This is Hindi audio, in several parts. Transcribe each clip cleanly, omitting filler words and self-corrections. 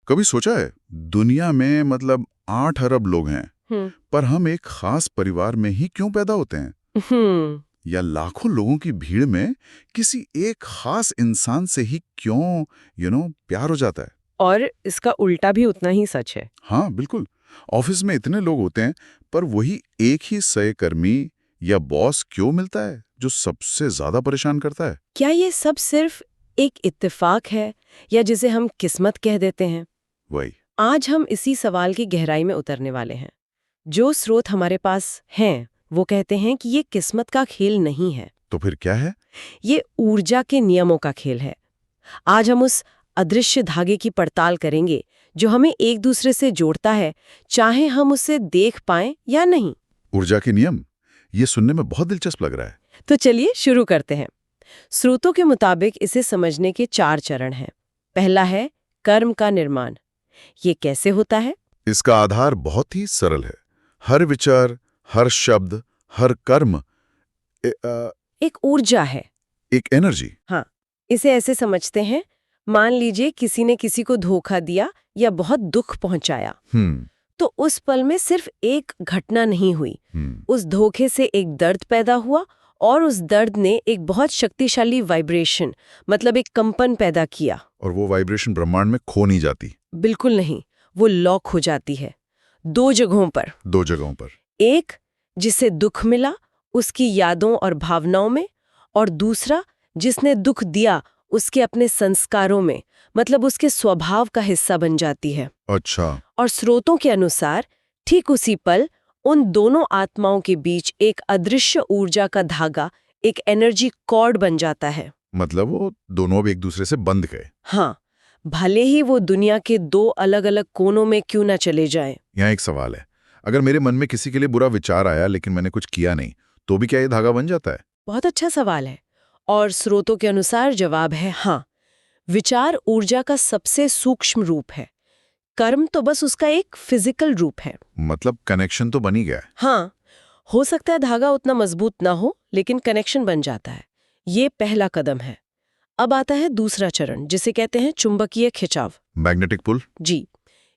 कभी सोचा है दुनिया में मतलब 8 अरब लोग हैं, पर हम एक खास परिवार में ही क्यों पैदा होते हैं? या लाखों लोगों की भीड़ में किसी एक खास इंसान से ही क्यों प्यार हो जाता है? और इसका उल्टा भी उतना ही सच है। हाँ बिल्कुल। ऑफिस में इतने लोग होते हैं, पर वही एक ही सहकर्मी या बॉस क्यों मिलता है जो सबसे ज्यादा परेशान करता है? क्या ये सब सिर्फ एक इत्तेफाक है या जिसे हम किस्मत कह देते हैं? वही। आज हम इसी सवाल की गहराई में उतरने वाले हैं। जो स्रोत हमारे पास हैं वो कहते हैं कि ये किस्मत का खेल नहीं है। तो फिर क्या है? ये ऊर्जा के नियमों का खेल है। आज हम उस अदृश्य धागे की पड़ताल करेंगे जो हमें एक दूसरे से जोड़ता है, चाहे हम उसे देख पाएं या नहीं। ऊर्जा के नियम, ये सुनने में बहुत दिलचस्प लग रहा है। तो चलिए शुरू करते हैं। स्रोतों के मुताबिक इसे समझने के 4 चरण हैं। पहला है कर्म का निर्माण। ये कैसे होता है? इसका आधार बहुत ही सरल है। हर विचार, हर शब्द, हर कर्म एक ऊर्जा है, एक एनर्जी। हाँ। इसे ऐसे समझते हैं, मान लीजिए किसी ने किसी को धोखा दिया या बहुत दुख पहुंचाया, तो उस पल में सिर्फ एक घटना नहीं हुई। उस धोखे से एक दर्द पैदा हुआ और उस दर्द ने एक बहुत शक्तिशाली वाइब्रेशन, मतलब एक कंपन पैदा किया। और वो वाइब्रेशन ब्रह्मांड में खो नहीं जाती? बिल्कुल नहीं, वो लॉक हो जाती है 2 जगहों पर। 2 जगहों पर? एक जिसे दुख मिला उसकी यादों और भावनाओं में, और दूसरा जिसने दुख दिया उसके अपने संस्कारों में, मतलब उसके स्वभाव का हिस्सा बन जाती है। अच्छा। और स्रोतों के अनुसार ठीक उसी पल उन दोनों आत्माओं के बीच एक अदृश्य ऊर्जा का धागा, एक एनर्जी कॉर्ड बन जाता है। मतलब वो दोनों अब एक दूसरे से बंध गए? हाँ, भले ही वो दुनिया के 2 अलग-अलग कोनों में क्यों न चले जाएं। यहाँ एक सवाल है, अगर मेरे मन में किसी के लिए बुरा विचार आया लेकिन मैंने कुछ किया नहीं, तो भी क्या ये धागा बन जाता है? बहुत अच्छा सवाल है, और स्रोतों के अनुसार जवाब है हाँ। विचार ऊर्जा का सबसे सूक्ष्म रूप है, कर्म तो बस उसका एक फिजिकल रूप है। मतलब कनेक्शन तो बन ही गया है। हाँ, हो सकता है धागा उतना मजबूत ना हो, लेकिन कनेक्शन बन जाता है। ये पहला कदम है। अब आता है दूसरा चरण, जिसे कहते हैं चुंबकीय खिंचाव। मैग्नेटिक पुल? जी,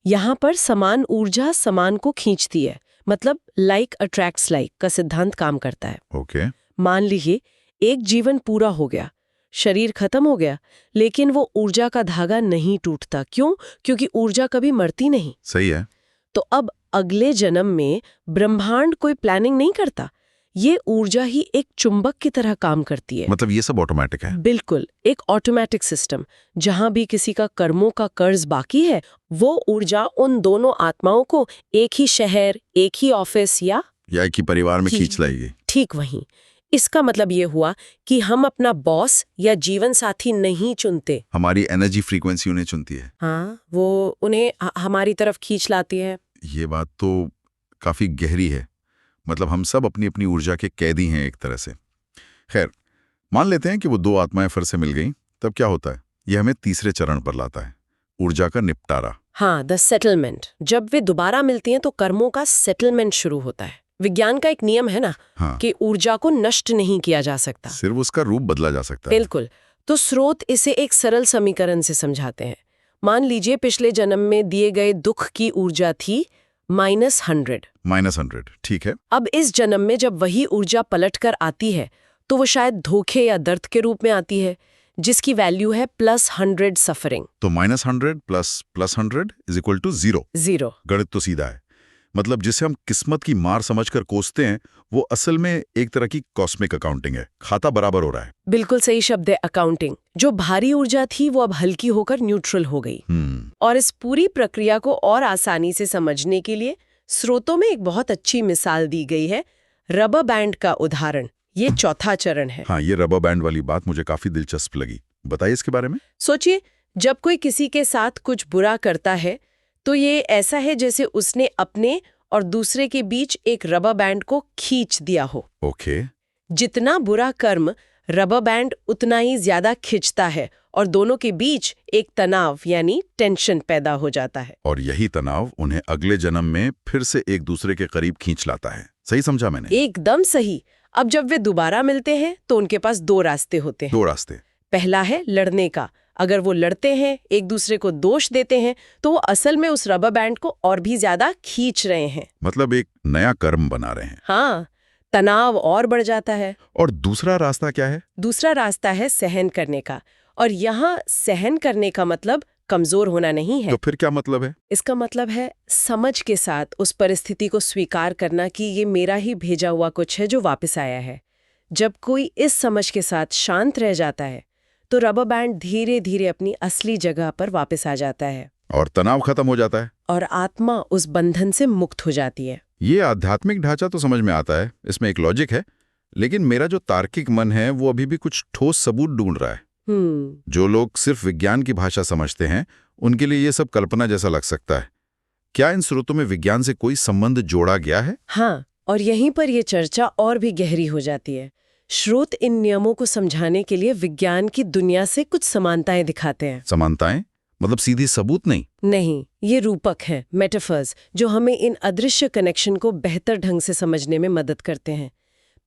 यहाँ पर समान ऊर्जा समान को खींचती है, मतलब लाइक अट्रैक्ट्स लाइक का सिद्धांत काम करता है। ओके। मान लीजिए एक जीवन पूरा हो गया, शरीर खत्म हो गया, लेकिन वो ऊर्जा का धागा नहीं टूटता। क्यों? क्योंकि ऊर्जा कभी मरती नहीं। सही है। तो अब अगले जन्म में ब्रह्मांड कोई प्लानिंग नहीं करता, ये ऊर्जा ही एक चुंबक की तरह काम करती है। मतलब ये सब ऑटोमेटिक है? बिल्कुल, एक ऑटोमेटिक सिस्टम। जहां भी किसी का कर्मों का कर्ज बाकी है, वो ऊर्जा उन दोनों आत्माओं को एक ही शहर, एक ही ऑफिस या एक ही परिवार में खींच लाएगी। ठीक वहीं। इसका मतलब ये हुआ कि हम अपना बॉस या जीवन साथी नहीं चुनते, हमारी एनर्जी फ्रीक्वेंसी उन्हें चुनती है। हाँ, वो उन्हें हमारी तरफ खींच लाती है। ये बात तो काफी गहरी है। मतलब हम सब अपनी अपनी ऊर्जा के कैदी हैं एक तरह से। खैर, मान लेते हैं कि वो 2 आत्माएं फिर से मिल गईं, तब क्या होता है? ये हमें तीसरे चरण पर लाता है, ऊर्जा का निपटारा। हाँ, द सेटलमेंट। जब वे दोबारा मिलती हैं तो कर्मों का सेटलमेंट शुरू होता है। विज्ञान का एक नियम है ना, हाँ। कि ऊर्जा को नष्ट नहीं किया जा सकता, सिर्फ उसका रूप बदला जा सकता है। बिल्कुल। तो स्रोत इसे एक सरल समीकरण से समझाते हैं। मान लीजिए पिछले जन्म में दिए गए दुख की ऊर्जा थी -100। -100, ठीक है। अब इस जन्म में जब वही ऊर्जा पलट कर आती है तो वो शायद धोखे या दर्द के रूप में आती है, जिसकी वैल्यू है +100 सफरिंग। तो -100 + 100 = 0। 0। गणित तो सीधा है। मतलब जिसे हम किस्मत की मार समझकर कोसते हैं, वो असल में एक तरह की कॉस्मिक अकाउंटिंग है। खाता बराबर हो रहा है। बिल्कुल सही शब्द है, अकाउंटिंग। जो भारी ऊर्जा थी वो अब हल्की होकर न्यूट्रल हो गई। और इस पूरी प्रक्रिया को और आसानी से समझने के लिए स्रोतों में एक बहुत अच्छी मिसाल दी गई है, रबर बैंड का उदाहरण। ये चौथा चरण है। हाँ, ये रबर बैंड वाली बात मुझे काफी दिलचस्प लगी। बताइए इसके बारे में। सोचिए, जब कोई किसी के साथ कुछ बुरा करता है तो ये ऐसा है जैसे उसने अपने और दूसरे के बीच एक रबर बैंड को खींच दिया हो। ओके। जितना बुरा कर्म, रबर बैंड उतना ही ज्यादा खींचता है और दोनों के बीच एक तनाव यानी टेंशन पैदा हो जाता है। और यही तनाव उन्हें अगले जन्म में फिर से एक दूसरे के करीब खींच लाता है। सही समझा मैंने? एकदम सही। अब जब वे दोबारा मिलते हैं तो उनके पास 2 रास्ते होते हैं। 2 रास्ते? पहला है लड़ने का, अगर वो लड़ते हैं, एक दूसरे को दोष देते हैं, तो वो असल में उस रबर बैंड को और भी ज्यादा खींच रहे हैं। मतलब एक नया कर्म बना रहे हैं। हाँ, तनाव और बढ़ जाता है। और दूसरा रास्ता क्या है? दूसरा रास्ता है सहन करने का। और यहाँ सहन करने का मतलब कमजोर होना नहीं है। तो फिर क्या मतलब है? इसका मतलब है समझ के साथ उस परिस्थिति को स्वीकार करना कि ये मेरा ही भेजा हुआ कुछ है जो वापस आया है। जब कोई इस समझ के साथ शांत रह जाता है तो रबर बैंड धीरे धीरे अपनी असली जगह पर वापस आ जाता है और तनाव खत्म हो जाता है और आत्मा उस बंधन से मुक्त हो जाती है। ये आध्यात्मिक ढांचा तो समझ में आता है, इसमें एक लॉजिक है, लेकिन मेरा जो तार्किक मन है वो अभी भी कुछ ठोस सबूत ढूंढ रहा है। जो लोग सिर्फ विज्ञान की भाषा समझते हैं उनके लिए ये सब कल्पना जैसा लग सकता है। क्या इन स्रोतों में विज्ञान से कोई संबंध जोड़ा गया है? हाँ, और यहीं पर यह चर्चा और भी गहरी हो जाती है। स्रोत इन नियमों को समझाने के लिए विज्ञान की दुनिया से कुछ समानताएं दिखाते हैं। समानताएं? मतलब सीधी सबूत नहीं? नहीं, ये रूपक हैं, मेटाफर्स, जो हमें इन अदृश्य कनेक्शन को बेहतर ढंग से समझने में मदद करते हैं।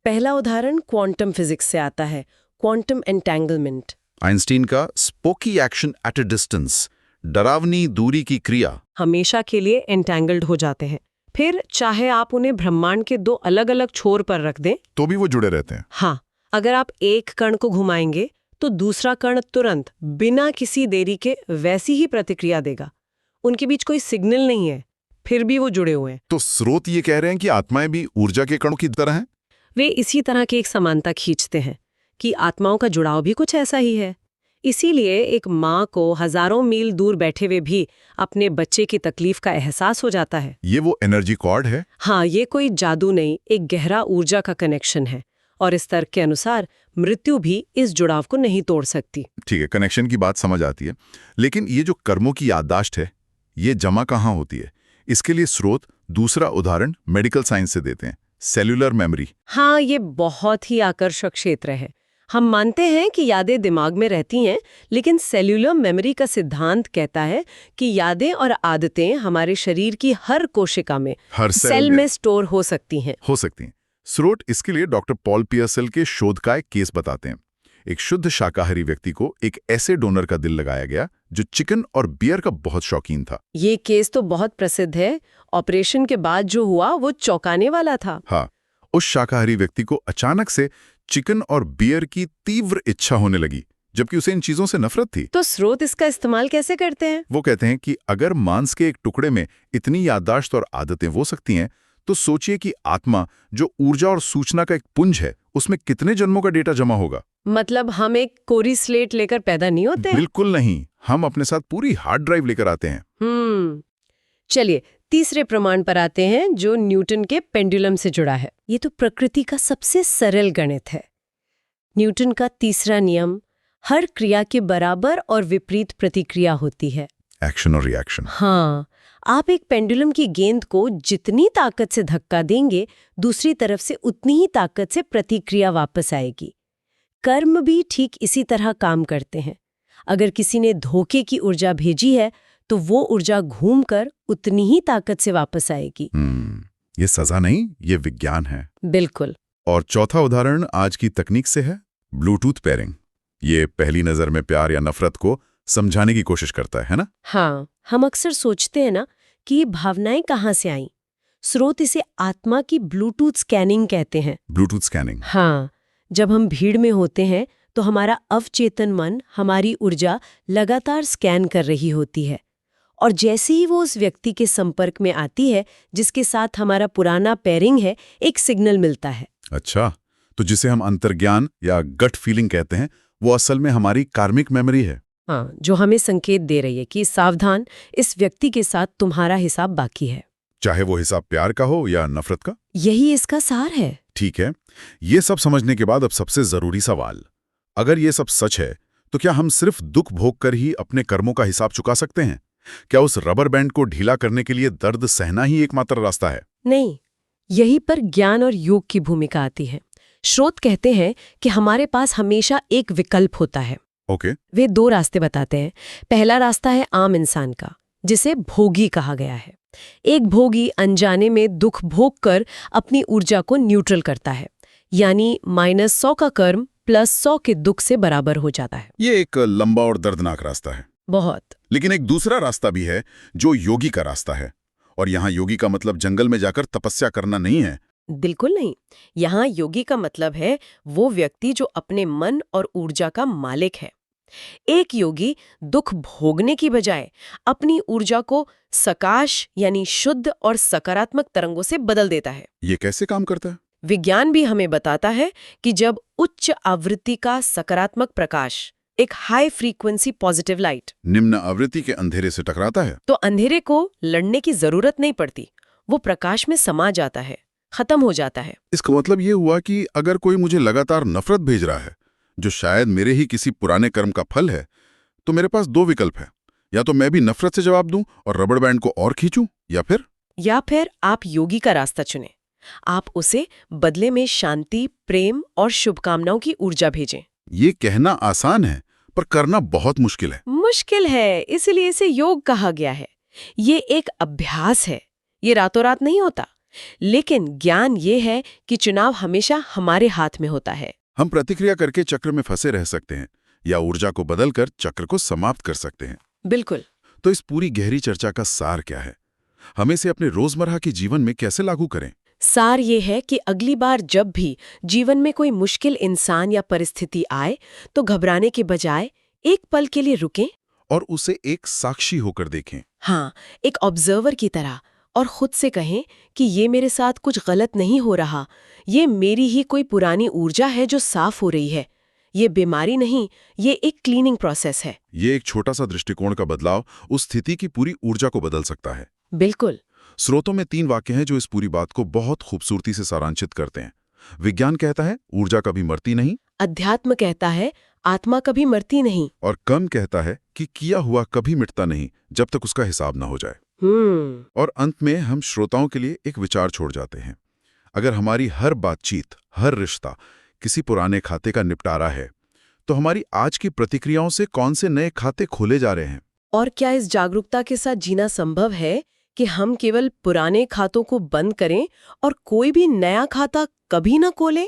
पहला उदाहरण क्वांटम फिजिक्स से आता है, क्वांटम एंटेंगलमेंट। आइंस्टीन का spooky action at a distance, डरावनी दूरी की क्रिया, हमेशा के लिए एंटेंगल्ड हो जाते हैं। फिर चाहे आप उन्हें ब्रह्मांड के दो अलग अलग छोर पर रख दें तो भी वो जुड़े रहते हैं। हाँ, अगर आप एक कण को घुमाएंगे तो दूसरा कण तुरंत बिना किसी देरी के वैसी ही प्रतिक्रिया देगा। उनके बीच कोई सिग्नल नहीं है, फिर भी वो जुड़े हुए हैं। तो स्रोत ये कह रहे हैं कि आत्माएं भी ऊर्जा के कणों की तरह हैं? वे इसी तरह की एक समानता खींचते हैं कि आत्माओं का जुड़ाव भी कुछ ऐसा ही है। इसीलिए एक माँ को हजारों मील दूर बैठे हुए भी अपने बच्चे की तकलीफ का एहसास हो जाता है। ये वो एनर्जी कॉर्ड है? हाँ, ये कोई जादू नहीं, एक गहरा ऊर्जा का कनेक्शन है। और इस तर्क के अनुसार मृत्यु भी इस जुड़ाव को नहीं तोड़ सकती। ठीक है, कनेक्शन की बात समझ आती है, लेकिन ये जो कर्मों की याददाश्त है, ये जमा कहाँ होती है? इसके लिए स्रोत दूसरा उदाहरण मेडिकल साइंस से देते हैं, सेल्यूलर मेमोरी। हाँ, ये बहुत ही आकर्षक क्षेत्र है। हम मानते हैं कि यादें दिमाग में रहती हैं, लेकिन सेल्यूलर मेमोरी का सिद्धांत कहता है कि यादें और आदतें हमारे शरीर की हर कोशिका में, हर सेल में स्टोर हो सकती हैं। स्रोत इसके लिए डॉक्टर पॉल पियर्सेल के शोध का एक केस बताते हैं। एक शुद्ध शाकाहारी व्यक्ति को एक ऐसे डोनर का दिल लगाया गया जो चिकन और बियर का बहुत शौकीन था। ये केस तो बहुत प्रसिद्ध है। ऑपरेशन के बाद जो हुआ वो चौंकाने वाला था। हाँ, उस शाकाहारी व्यक्ति को अचानक से चिकन और बियर की तीव्र इच्छा होने लगी, जबकि उसे इन चीजों से नफरत थी। तो स्रोत इसका इस्तेमाल कैसे करते हैं? वो कहते हैं कि अगर मांस के एक टुकड़े में इतनी याददाश्त और आदतें हो सकती हैं, तो सोचिए कि आत्मा, जो ऊर्जा और सूचना का एक पुंज है, उसमें कितने जन्मों का डेटा जमा होगा। मतलब हम एक कोरी स्लेट लेकर पैदा नहीं होते? बिल्कुल नहीं, हम अपने साथ पूरी हार्ड ड्राइव लेकर आते हैं। चलिए तीसरे प्रमाण पर आते हैं, जो न्यूटन के पेंडुलम से जुड़ा है। ये तो प्रकृति का सबसे सरल गणित है। न्यूटन का तीसरा नियम, हर क्रिया के बराबर और विपरीत प्रतिक्रिया होती है। एक्शन और रिएक्शन। हाँ, आप एक पेंडुलम की गेंद को जितनी ताकत से धक्का देंगे, दूसरी तरफ से उतनी ही ताकत से प्रतिक्रिया वापस आएगी। कर्म भी ठीक इसी तरह काम करते हैं। अगर किसी ने धोखे की ऊर्जा भेजी है तो वो ऊर्जा घूमकर उतनी ही ताकत से वापस आएगी। ये सजा नहीं, ये विज्ञान है। बिल्कुल। और चौथा उदाहरण आज की तकनीक से है, ब्लूटूथ पेयरिंग। ये पहली नजर में प्यार या नफरत को समझाने की कोशिश करता है ना? हाँ, हम अक्सर सोचते हैं ना कि ये भावनाएं कहाँ से आईं। स्रोत इसे आत्मा की ब्लूटूथ स्कैनिंग कहते हैं। Bluetooth scanning? हाँ, जब हम भीड़ में होते हैं तो हमारा अवचेतन मन हमारी ऊर्जा लगातार स्कैन कर रही होती है, और जैसे ही वो उस व्यक्ति के संपर्क में आती है जिसके साथ हमारा पुराना पेयरिंग है, एक सिग्नल मिलता है। अच्छा, तो जिसे हम अंतर्ज्ञान या गट फीलिंग कहते हैं, वो असल में हमारी कार्मिक मेमोरी है। हाँ, जो हमें संकेत दे रही है कि सावधान, इस व्यक्ति के साथ तुम्हारा हिसाब बाकी है, चाहे वो हिसाब प्यार का हो या नफरत का। यही इसका सार है। ठीक है, ये सब समझने के बाद अब सबसे जरूरी सवाल, अगर ये सब सच है तो क्या हम सिर्फ दुख भोग कर ही अपने कर्मों का हिसाब चुका सकते हैं? क्या उस रबर बैंड को ढीला करने के लिए दर्द सहना ही एकमात्र रास्ता है? नहीं, यही पर ज्ञान और योग की भूमिका आती है। स्रोत कहते हैं कि हमारे पास हमेशा एक विकल्प होता है। ओके। वे दो रास्ते बताते हैं। पहला रास्ता है आम इंसान का, जिसे भोगी कहा गया है। एक भोगी अनजाने में दुख भोग कर अपनी ऊर्जा को न्यूट्रल करता है, यानी -100 का कर्म +100 के दुख से बराबर हो जाता है। ये एक लंबा और दर्दनाक रास्ता है। बहुत। लेकिन एक दूसरा रास्ता भी है जो योगी का रास्ता है। और यहाँ योगी का मतलब जंगल में जाकर तपस्या करना नहीं है। बिल्कुल नहीं। यहाँ योगी का मतलब है वो व्यक्ति जो अपने मन और ऊर्जा का मालिक है। एक योगी दुख भोगने की बजाय अपनी ऊर्जा को सकाश यानी शुद्ध और सकारात्मक तरंगों से बदल देता है। ये कैसे काम करता है? विज्ञान भी हमें बताता है कि जब उच्च आवृत्ति का सकारात्मक प्रकाश, एक हाई फ्रीक्वेंसी पॉजिटिव लाइट, निम्न आवृत्ति के अंधेरे से टकराता है तो अंधेरे को लड़ने की जरूरत नहीं पड़ती। वो प्रकाश में समा जाता है, खत्म हो जाता है। इसका मतलब ये हुआ कि अगर कोई मुझे लगातार नफरत भेज रहा है, जो शायद मेरे ही किसी पुराने कर्म का फल है, तो मेरे पास दो विकल्प हैं। या तो मैं भी नफरत से जवाब दूं और रबड़ बैंड को और खींचूं, या फिर आप योगी का रास्ता चुनें। आप उसे बदले में शांति, प्रेम और शुभकामनाओं की ऊर्जा भेजें। ये कहना आसान है, पर करना बहुत मुश्किल है। मुश्किल है, इसलिए इसे योग कहा गया है। ये एक अभ्यास है, ये रातों रात नहीं होता। लेकिन ज्ञान ये है कि चुनाव हमेशा हमारे हाथ में होता है। हम प्रतिक्रिया करके चक्र में फंसे रह सकते हैं या ऊर्जा को बदलकर चक्र को समाप्त कर सकते हैं। बिल्कुल। तो इस पूरी गहरी चर्चा का सार क्या है? हम इसे अपने रोजमर्रा के जीवन में कैसे लागू करें? सार ये है कि अगली बार जब भी जीवन में कोई मुश्किल इंसान या परिस्थिति आए, तो घबराने के बजाय एक पल के लिए रुकें और उसे एक साक्षी होकर देखें। हाँ, एक ऑब्जर्वर की तरह, और खुद से कहें कि ये मेरे साथ कुछ गलत नहीं हो रहा, ये मेरी ही कोई पुरानी ऊर्जा है जो साफ हो रही है। ये बीमारी नहीं, ये एक क्लीनिंग प्रोसेस है। ये एक छोटा सा दृष्टिकोण का बदलाव उस स्थिति की पूरी ऊर्जा को बदल सकता है। बिल्कुल। स्रोतों में 3 वाक्य हैं जो इस पूरी बात को बहुत खूबसूरती से सारांशित करते हैं। विज्ञान कहता है ऊर्जा कभी मरती नहीं, अध्यात्म कहता है आत्मा कभी मरती नहीं, और कर्म कहता है कि किया हुआ कभी मिटता नहीं जब तक उसका हिसाब ना हो जाए। और अंत में हम श्रोताओं के लिए एक विचार छोड़ जाते हैं। अगर हमारी हर बातचीत, हर रिश्ता किसी पुराने खाते का निपटारा है, तो हमारी आज की प्रतिक्रियाओं से कौन से नए खाते खोले जा रहे हैं? और क्या इस जागरूकता के साथ जीना संभव है कि हम केवल पुराने खातों को बंद करें और कोई भी नया खाता कभी ना खोलें?